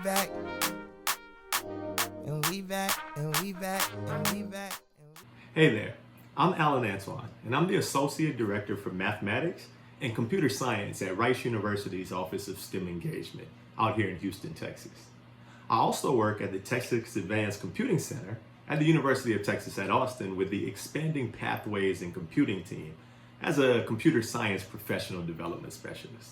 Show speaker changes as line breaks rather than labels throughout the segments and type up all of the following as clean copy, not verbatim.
back, and we back, and we back, and we back.
Hey there, I'm Antoine, and I'm the Associate Director for Mathematics and Computer Science at Rice University's Office of STEM Engagement out here in Houston, Texas. I also work at the Texas Advanced Computing Center at the University of Texas at Austin with the Expanding Pathways in Computing team as a computer science professional development specialist.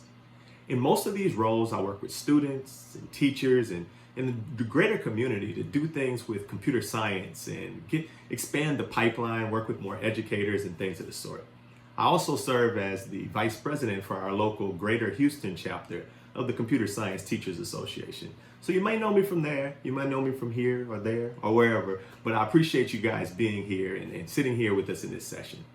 In most of these roles, I work with students and teachers and in the greater community to do things with computer science and expand the pipeline, work with more educators and things of the sort. I also serve as the vice president for our local Greater Houston chapter of the Computer Science Teachers Association. So you might know me from there, you might know me from here or there or wherever, but I appreciate you guys being here and sitting here with us in this session.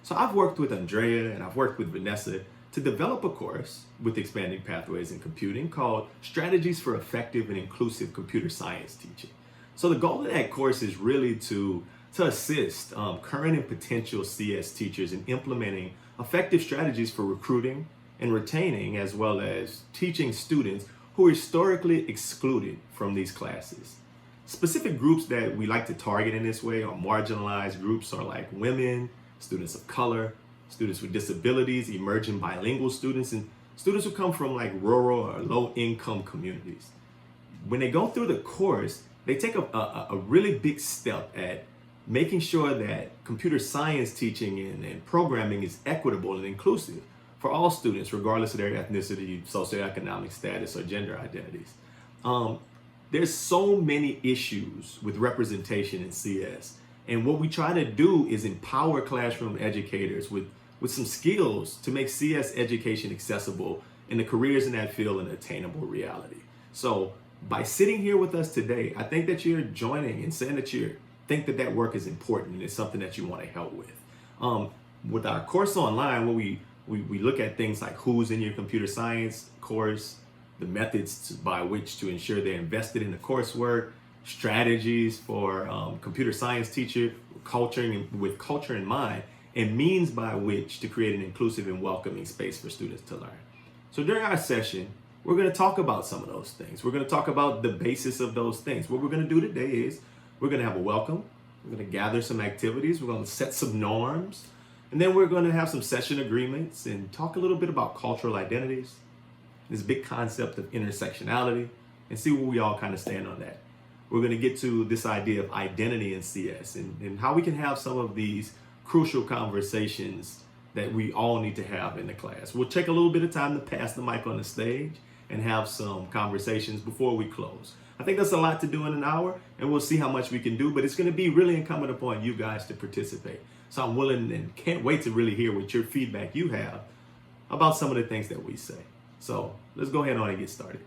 So I've worked with Andrea and I've worked with Vanessa to develop a course with Expanding Pathways in Computing called Strategies for Effective and Inclusive Computer Science Teaching. So the goal of that course is really to assist current and potential CS teachers in implementing effective strategies for recruiting and retaining, as well as teaching students who are historically excluded from these classes. Specific groups that we like to target in this way are marginalized groups are like women, students of color, students with disabilities, emerging bilingual students, and students who come from like rural or low income communities. When they go through the course, they take a really big step at making sure that computer science teaching and programming is equitable and inclusive for all students, regardless of their ethnicity, socioeconomic status, or gender identities. There's so many issues with representation in CS. And what we try to do is empower classroom educators with some skills to make CS education accessible and the careers in that field an attainable reality. So by sitting here with us today, I think that you're joining and saying that you think that work is important and it's something that you want to help with. With our course online, where we look at things like who's in your computer science course, the methods by which to ensure they're invested in the coursework, strategies for computer science teacher with culture in mind, and means by which to create an inclusive and welcoming space for students to learn. So during our session, we're going to talk about some of those things. We're going to talk about the basis of those things. What we're going to do today is we're going to have a welcome. We're going to gather some activities. We're going to set some norms. And then we're going to have some session agreements and talk a little bit about cultural identities, this big concept of intersectionality, and see where we all kind of stand on that. We're going to get to this idea of identity in CS and how we can have some of these crucial conversations that we all need to have in the class. We'll take a little bit of time to pass the mic on the stage and have some conversations before we close. I think that's a lot to do in an hour, and we'll see how much we can do, but it's going to be really incumbent upon you guys to participate. So I'm willing and can't wait to really hear what your feedback you have about some of the things that we say. So let's go ahead on and get started.